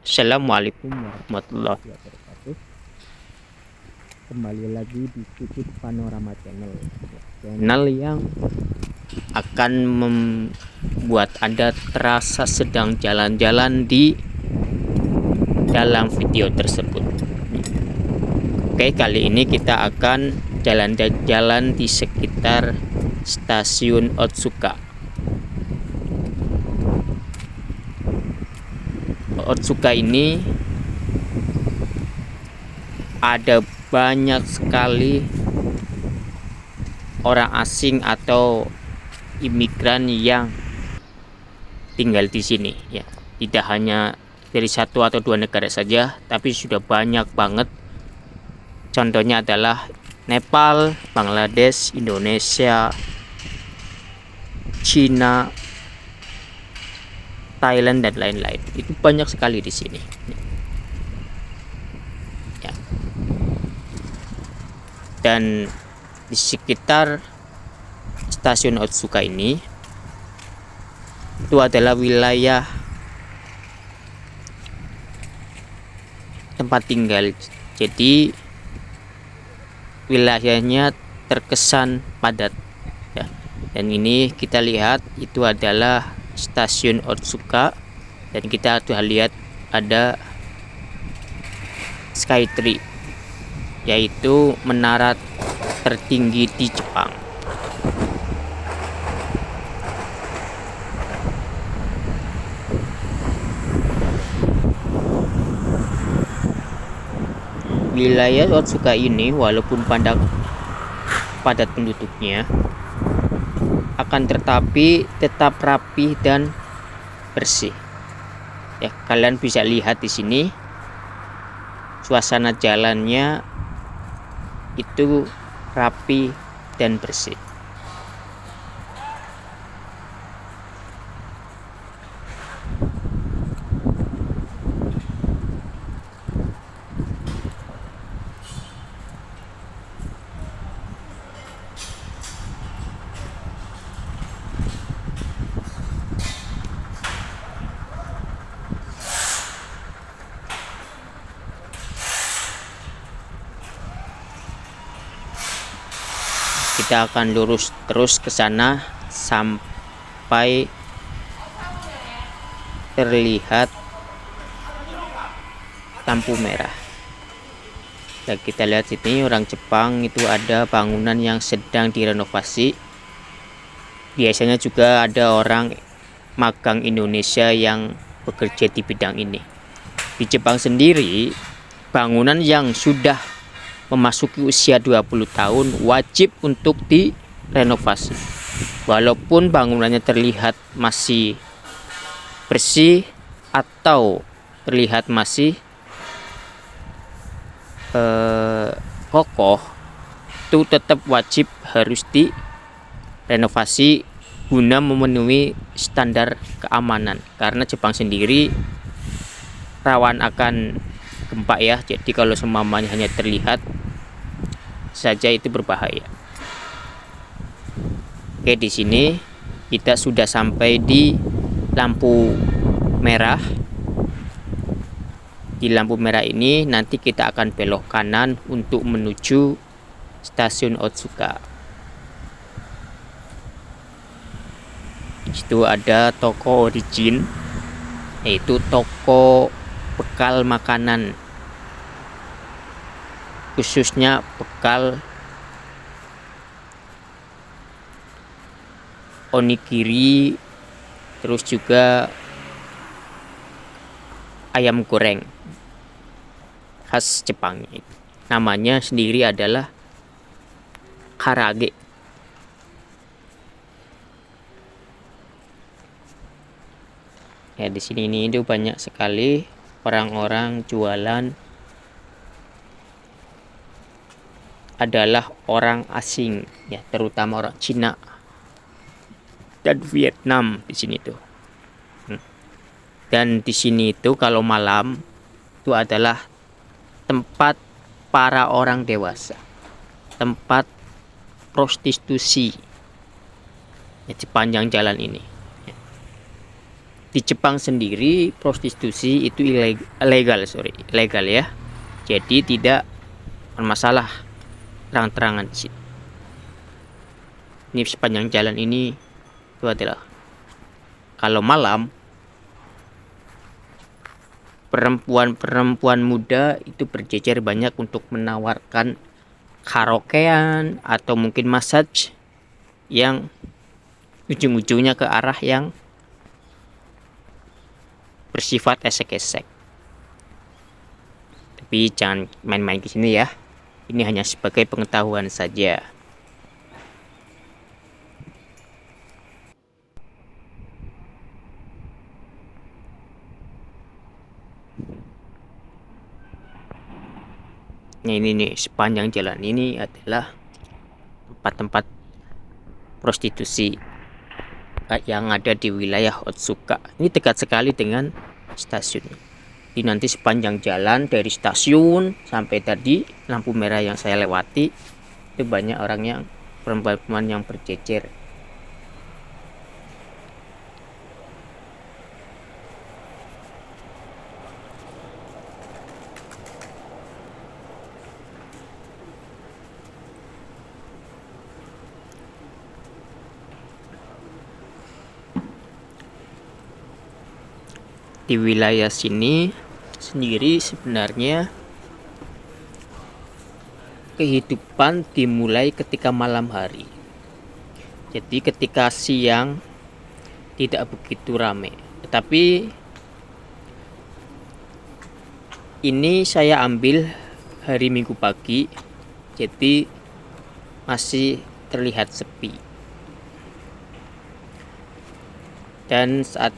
Assalamualaikum warahmatullahi wabarakatuh. Kembali lagi di Kicit Panorama Channel, channel yang akan membuat Anda terasa sedang jalan-jalan di dalam video tersebut. Oke, kali ini kita akan jalan-jalan di sekitar stasiun Otsuka. Otsuka ini ada banyak sekali orang asing atau imigran yang tinggal di sini ya. Tidak hanya dari satu atau dua negara saja, tapi sudah banyak banget. Contohnya adalah Nepal, Bangladesh, Indonesia, Cina, Thailand dan lain-lain. Itu banyak sekali di sini. Ya. Dan di sekitar stasiun Otsuka ini itu adalah wilayah tempat tinggal. Jadi wilayahnya terkesan padat. Ya. Dan ini kita lihat itu adalah stasiun Otsuka, dan kita sudah lihat ada Skytree, yaitu menara tertinggi di Jepang. Wilayah Otsuka ini walaupun padat penduduknya, akan tetapi tetap rapi dan bersih. Ya, kalian bisa lihat di sini suasana jalannya itu rapi dan bersih. Kita akan lurus terus ke sana sampai terlihat lampu merah. Dan kita lihat sini orang Jepang itu ada bangunan yang sedang direnovasi. Biasanya juga ada orang magang Indonesia yang bekerja di bidang ini. Di Jepang sendiri, bangunan yang sudah memasuki usia 20 tahun wajib untuk direnovasi. Walaupun bangunannya terlihat masih bersih atau terlihat masih kokoh, itu tetap wajib harus direnovasi guna memenuhi standar keamanan, karena Jepang sendiri rawan akan gempa ya. Jadi kalau semamanya hanya terlihat saja itu berbahaya. Oke, di sini kita sudah sampai di lampu merah. Di lampu merah ini nanti kita akan belok kanan untuk menuju stasiun Otsuka. Di situ ada toko Origin, yaitu toko bekal makanan, khususnya bekal onigiri, terus juga ayam goreng khas Jepang. Namanya sendiri adalah karage. Ya, di sini ini itu banyak sekali orang-orang jualan adalah orang asing ya, terutama orang Cina dan Vietnam di sini tuh. Dan di sini itu kalau malam itu adalah tempat para orang dewasa, tempat prostitusi ya, di panjang jalan ini. Di Jepang sendiri prostitusi itu ilegal ya. Jadi tidak bermasalah terang-terangan di situ. Ini sepanjang jalan ini itu adalah kalau malam perempuan muda itu berjejer banyak untuk menawarkan karaokean atau mungkin massage yang ujung-ujungnya ke arah yang bersifat esek-esek. Tapi jangan main-main ke sini ya. Ini hanya sebagai pengetahuan saja. Nah, ini nih sepanjang jalan ini adalah tempat-tempat prostitusi yang ada di wilayah Otsuka. Ini dekat sekali dengan stasiun. Jadi nanti sepanjang jalan dari stasiun sampai tadi lampu merah yang saya lewati itu banyak orang yang perempuan yang berjejer. Di wilayah sini sendiri sebenarnya kehidupan dimulai ketika malam hari. Jadi ketika siang tidak begitu ramai. Tetapi ini saya ambil hari Minggu pagi, jadi masih terlihat sepi. Dan saat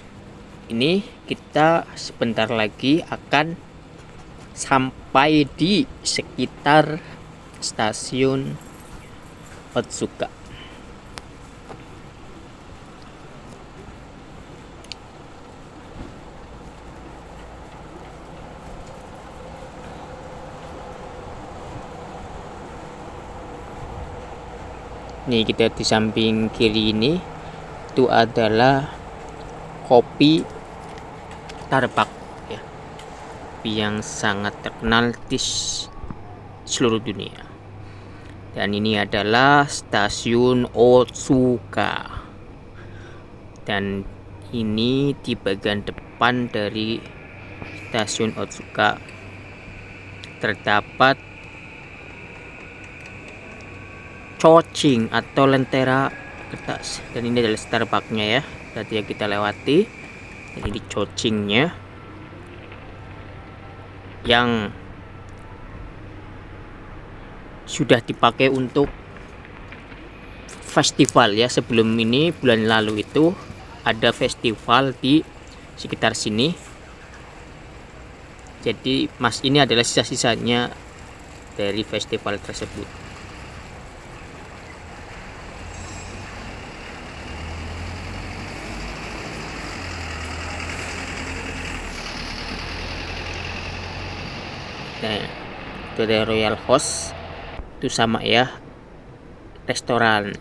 ini kita sebentar lagi akan sampai di sekitar stasiun Otsuka. Nih kita di samping kiri ini itu adalah kopi Starbucks ya, yang sangat terkenal di seluruh dunia. Dan ini adalah stasiun Otsuka. Dan ini di bagian depan dari stasiun Otsuka terdapat Chocing atau lentera kertas. Dan ini adalah Starbucks-nya ya, tadi yang kita lewati. Ini Chocing-nya yang sudah dipakai untuk festival ya. Sebelum ini bulan lalu itu ada festival di sekitar sini. Jadi ini adalah sisa-sisanya dari festival tersebut. Nah, itu ada Royal Host, itu sama ya, restoran.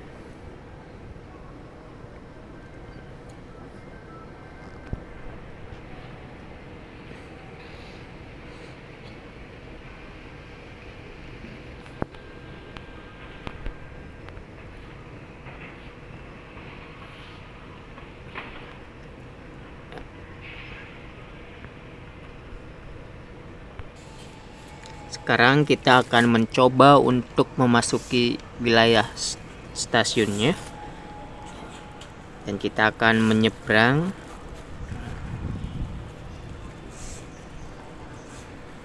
Sekarang kita akan mencoba untuk memasuki wilayah stasiunnya. Dan kita akan menyeberang.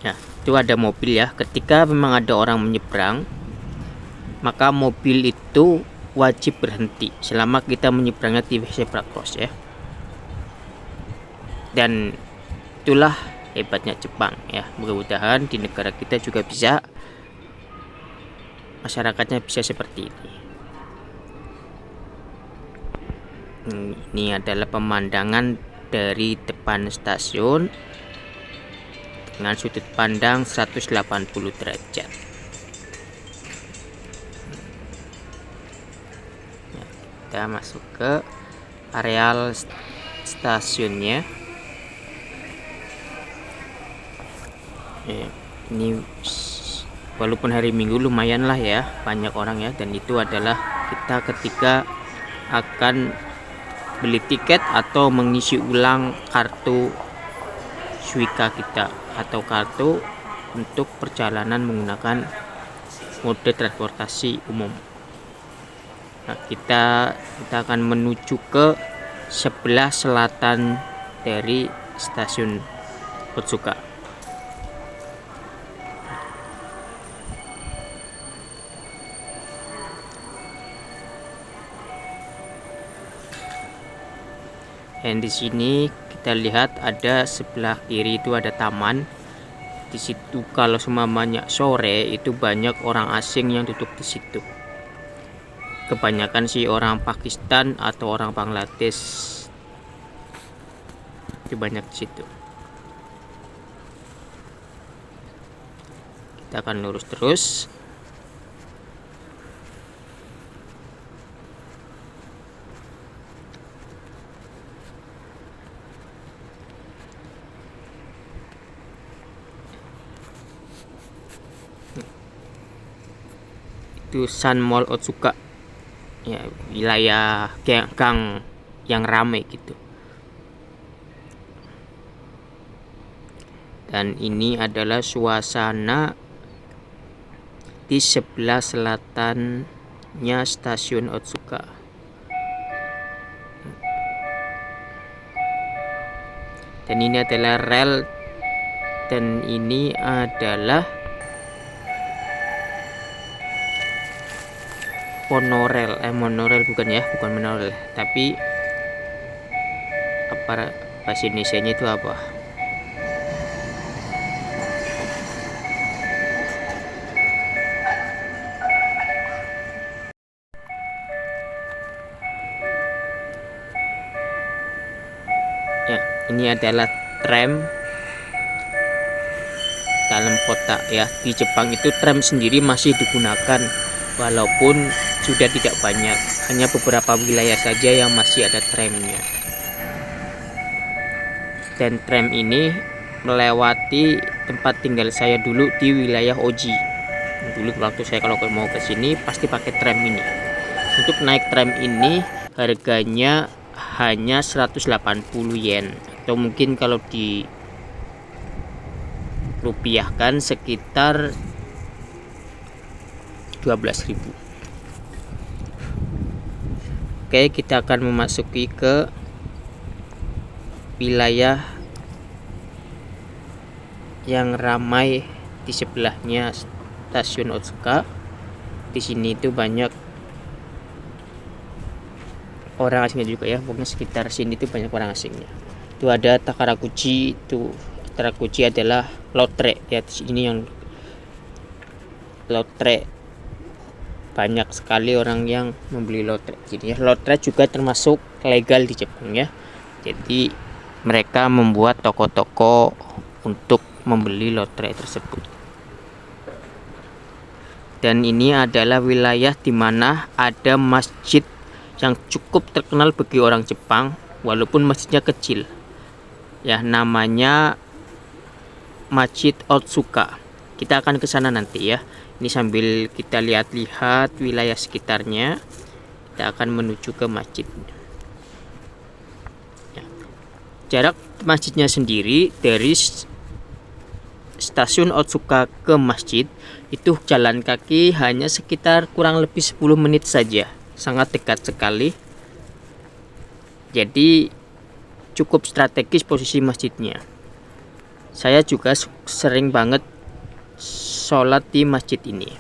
Ya, itu ada mobil ya. Ketika memang ada orang menyeberang, maka mobil itu wajib berhenti selama kita menyeberangnya di zebra cross ya. Dan itulah hebatnya Jepang ya. Mudah-mudahan di negara kita juga bisa, masyarakatnya bisa seperti ini. Ini adalah pemandangan dari depan stasiun dengan sudut pandang 180 derajat. Kita masuk ke areal stasiunnya. Ini walaupun hari Minggu lumayan lah ya, banyak orang ya, dan itu adalah kita ketika akan beli tiket atau mengisi ulang kartu Suica kita atau kartu untuk perjalanan menggunakan mode transportasi umum. Nah, kita akan menuju ke sebelah selatan dari stasiun Otsuka. Dan di sini kita lihat ada sebelah kiri itu ada taman. Di situ kalau semuanya sore itu banyak orang asing yang duduk di situ. Kebanyakan sih orang Pakistan atau orang Bangladesh. Itu banyak di situ. Kita akan lurus terus. Itu Sun Mall Otsuka ya, wilayah gang yang ramai gitu. Dan ini adalah suasana di sebelah selatannya stasiun Otsuka. Dan ini adalah rel, dan ini adalah monorel bukan ya, bukan monorel, tapi apa bahasa Indonesianya itu apa? Ya, ini adalah tram dalam kota ya. Di Jepang itu tram sendiri masih digunakan walaupun sudah tidak banyak, hanya beberapa wilayah saja yang masih ada tramnya. Dan tram ini melewati tempat tinggal saya dulu di wilayah Oji. Dulu waktu saya kalau mau ke sini pasti pakai tram ini. Untuk naik tram ini harganya hanya 180 yen, atau mungkin kalau di rupiahkan sekitar 12.000. Oke, kita akan memasuki ke wilayah yang ramai di sebelahnya stasiun Otsuka. Di sini itu banyak orang asingnya juga ya, pokoknya sekitar sini itu banyak orang asingnya. Itu ada Takarakuchi, itu Takarakuchi adalah lotre ya. Ini yang lotre, banyak sekali orang yang membeli lotre. Jadi ya, lotre juga termasuk legal di Jepang ya. Jadi mereka membuat toko-toko untuk membeli lotre tersebut. Dan ini adalah wilayah di mana ada masjid yang cukup terkenal bagi orang Jepang, walaupun masjidnya kecil. Ya, namanya Masjid Otsuka. Kita akan ke sana nanti ya. Ini sambil kita lihat-lihat wilayah sekitarnya, kita akan menuju ke masjid. Ya. Jarak masjidnya sendiri dari stasiun Otsuka ke masjid itu jalan kaki hanya sekitar kurang lebih 10 menit saja. Sangat dekat sekali. Jadi cukup strategis posisi masjidnya. Saya juga sering banget sholat di masjid ini.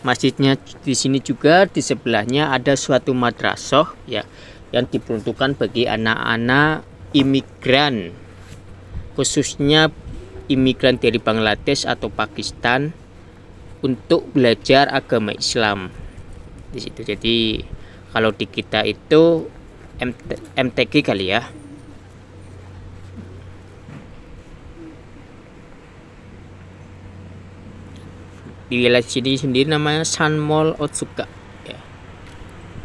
Masjidnya di sini juga di sebelahnya ada suatu madrasah ya, yang diperuntukkan bagi anak-anak imigran, khususnya imigran dari Bangladesh atau Pakistan, untuk belajar agama Islam di situ. Jadi kalau di kita itu MTQ kali ya. Di wilayah sini sendiri namanya Sun Mall Otsuka ya.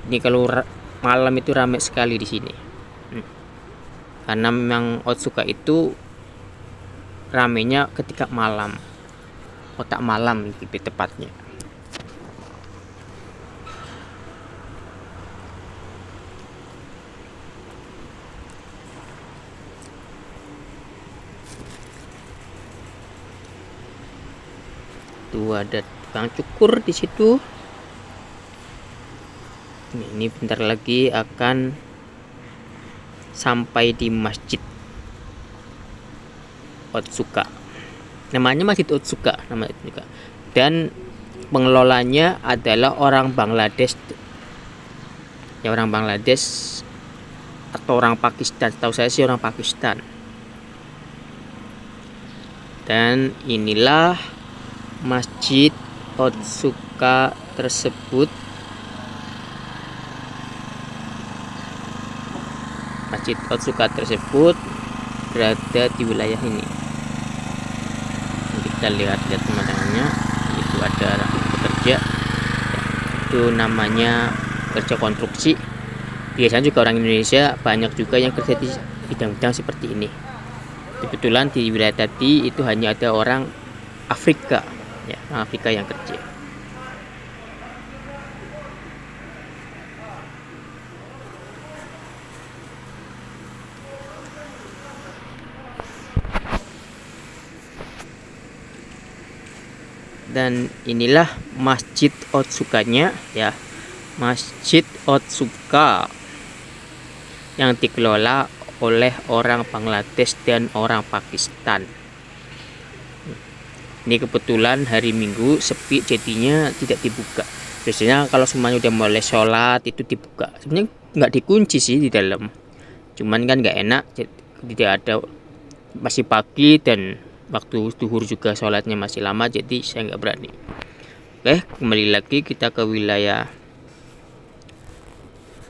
Ini kalau malam itu ramai sekali di sini. Karena memang Otsuka itu ramenya ketika malam, otak malam lebih tepatnya. Tuh ada tukang cukur di situ. Ini bentar lagi akan sampai di Masjid Otsuka. Namanya Masjid Otsuka, namanya juga. Dan pengelolanya adalah orang Bangladesh. Ya, orang Bangladesh atau orang Pakistan. Tahu saya sih orang Pakistan. Dan inilah Masjid Otsuka tersebut. Masjid Otsuka tersebut berada di wilayah ini. Kita lihat pemandangannya. Itu ada orang bekerja. Itu namanya kerja konstruksi. Biasanya juga orang Indonesia banyak juga yang kerja di bidang-bidang seperti ini. Kebetulan di wilayah tadi itu hanya ada orang Afrika, ya, orang Afrika yang kerja. Dan inilah Masjid Otsukanya, ya, Masjid Otsuka yang dikelola oleh orang Bangladesh dan orang Pakistan. Ini kebetulan hari Minggu sepi, jadinya tidak dibuka. Biasanya kalau semuanya udah mulai sholat itu dibuka. Sebenarnya nggak dikunci sih di dalam, cuman kan nggak enak, tidak ada, masih pagi dan waktu zuhur juga sholatnya masih lama, jadi saya nggak berani. Oke, kembali lagi kita ke wilayah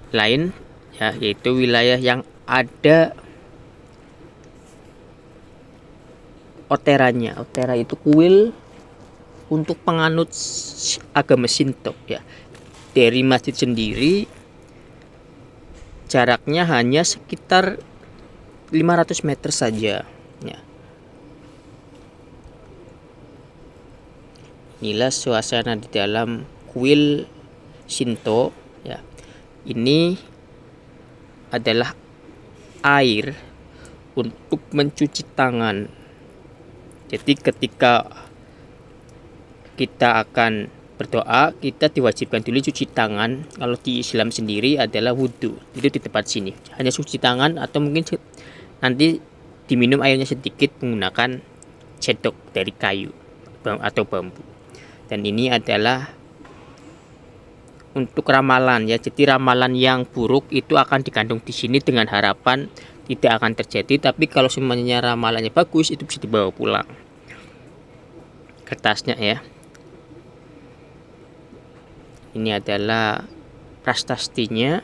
lain, ya, yaitu wilayah yang ada oteranya. Otera itu kuil untuk penganut agama Shinto, ya. Dari masjid sendiri jaraknya hanya sekitar 500 meter saja, ya. Inilah suasana di dalam kuil Shinto, ya. Ini adalah air untuk mencuci tangan. Jadi ketika kita akan berdoa, kita diwajibkan dulu cuci tangan. Kalau di Islam sendiri adalah wudhu, itu di tempat sini hanya cuci tangan, atau mungkin nanti diminum airnya sedikit menggunakan cendok dari kayu atau bambu. Dan ini adalah untuk ramalan, ya. Jadi ramalan yang buruk itu akan digantung di sini dengan harapan tidak akan terjadi. Tapi kalau semuanya ramalannya bagus, itu bisa dibawa pulang kertasnya, ya. Ini adalah prastastinya,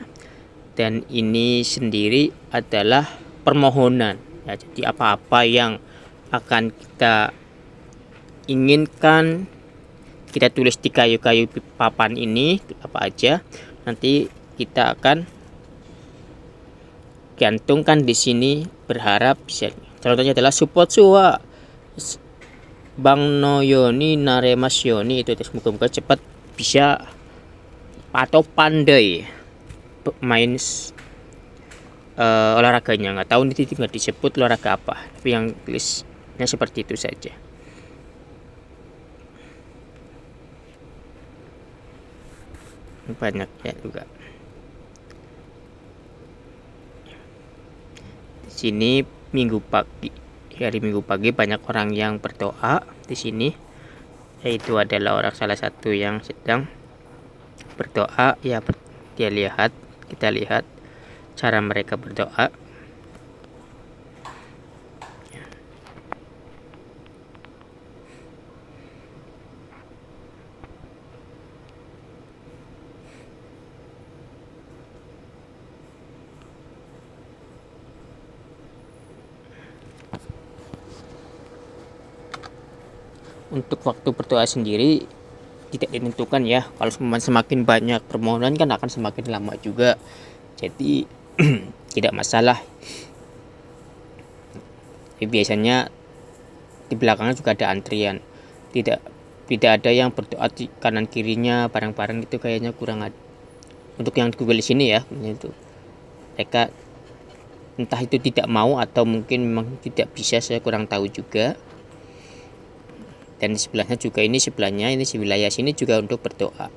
dan ini sendiri adalah permohonan, ya. Jadi apa-apa yang akan kita inginkan kita tulis di kayu-kayu papan ini, apa aja nanti kita akan gantungkan di sini, berharap bisa. Contohnya adalah support suwa Bang Noyoni Naremasyoni, itu semoga cepat bisa atau pandai main olahraganya. Nggak tahu ini nggak disebut olahraga apa, tapi yang tulisnya seperti itu saja. Banyak, ya, juga di sini Minggu pagi, hari Minggu pagi banyak orang yang berdoa di sini, yaitu adalah orang salah satu yang sedang berdoa, ya. Kita lihat cara mereka berdoa. Untuk waktu berdoa sendiri tidak ditentukan ya. Kalau semakin banyak permohonan kan akan semakin lama juga, jadi tidak masalah. Tapi biasanya di belakangnya juga ada antrian, tidak ada yang berdoa di kanan kirinya bareng-bareng, itu kayaknya kurang ada. Untuk yang di Google di sini ya, itu mereka entah itu tidak mau atau mungkin memang tidak bisa, saya kurang tahu juga. Dan di sebelahnya juga, ini sebelahnya, ini si wilayah sini juga untuk berdoa.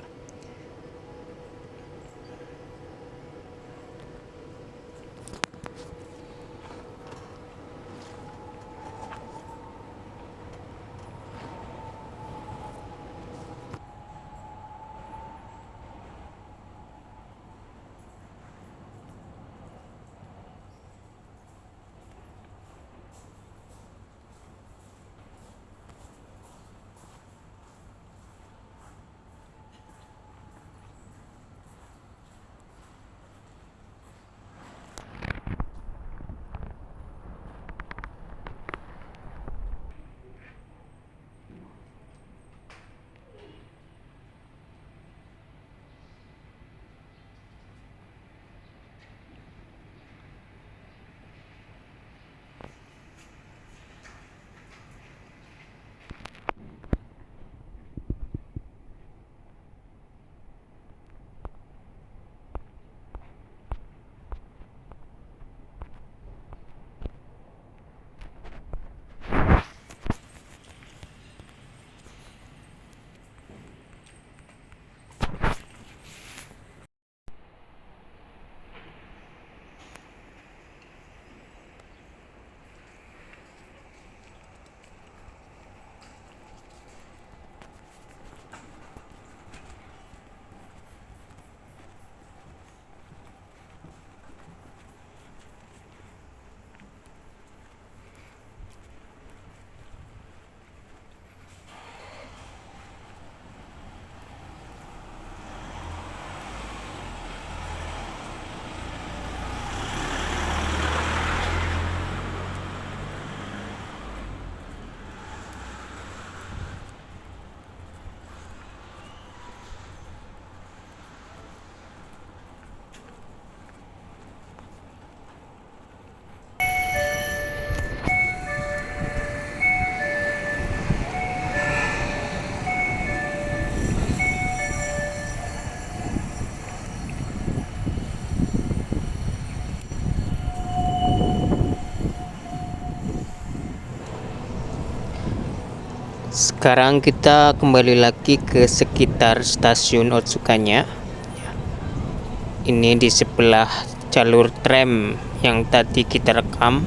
Sekarang kita kembali lagi ke sekitar stasiun Otsukanya. Ini di sebelah jalur tram yang tadi kita rekam.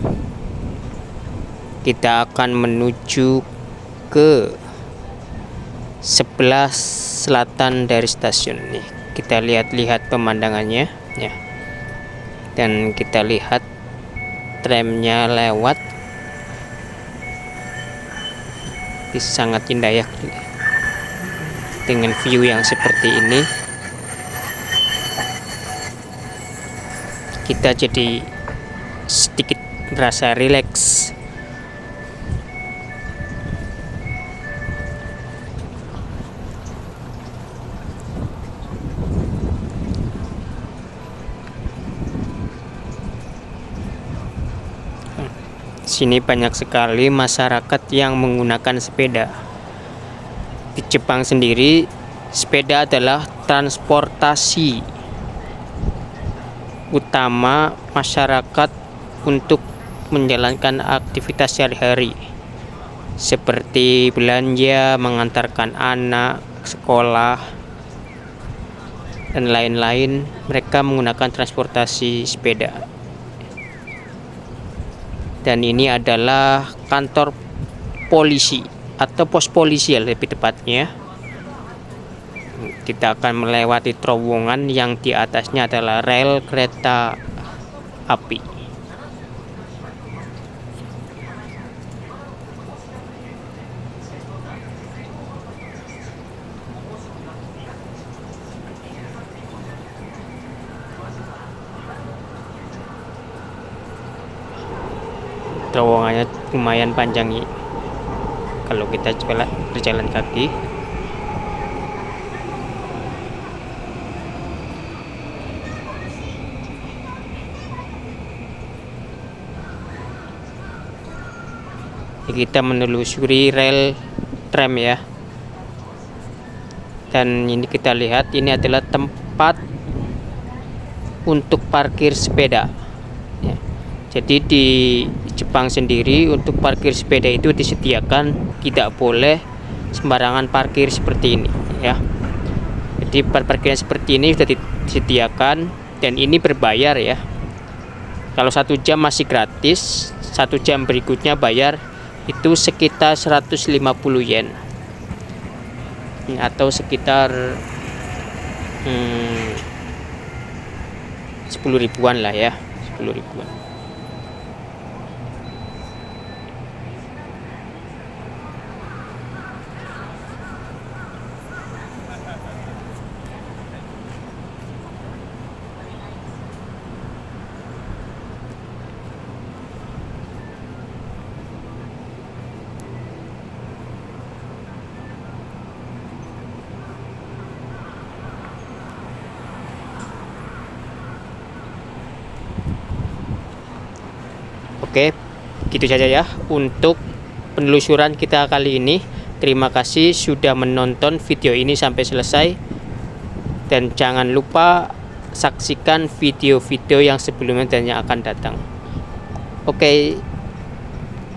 Kita akan menuju ke sebelah selatan dari stasiun ini. Kita lihat-lihat pemandangannya ya. Dan kita lihat tramnya lewat. Ini sangat indah ya, dengan view yang seperti ini kita jadi sedikit merasa rileks. Sini banyak sekali masyarakat yang menggunakan sepeda. Di Jepang sendiri, sepeda adalah transportasi utama masyarakat untuk menjalankan aktivitas sehari-hari, seperti belanja, mengantarkan anak sekolah, dan lain-lain. Mereka menggunakan transportasi sepeda. Dan ini adalah kantor polisi atau pos polisi lebih tepatnya. Kita akan melewati terowongan yang di atasnya adalah rel kereta api. Terowongannya lumayan panjang kalau kita berjalan kaki. Kita menelusuri rel tram ya. Dan ini kita lihat ini adalah tempat untuk parkir sepeda ya. Jadi di Jepang sendiri untuk parkir sepeda itu disediakan, tidak boleh sembarangan parkir seperti ini ya. Jadi parkiran seperti ini sudah disediakan dan ini berbayar ya. Kalau 1 jam masih gratis, 1 jam berikutnya bayar, itu sekitar 150 yen atau sekitar 10 ribuan lah ya, 10 ribuan. Oke, gitu saja ya untuk penelusuran kita kali ini. Terima kasih sudah menonton video ini sampai selesai. Dan jangan lupa saksikan video-video yang sebelumnya dan yang akan datang. Oke,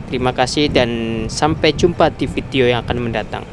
terima kasih dan sampai jumpa di video yang akan mendatang.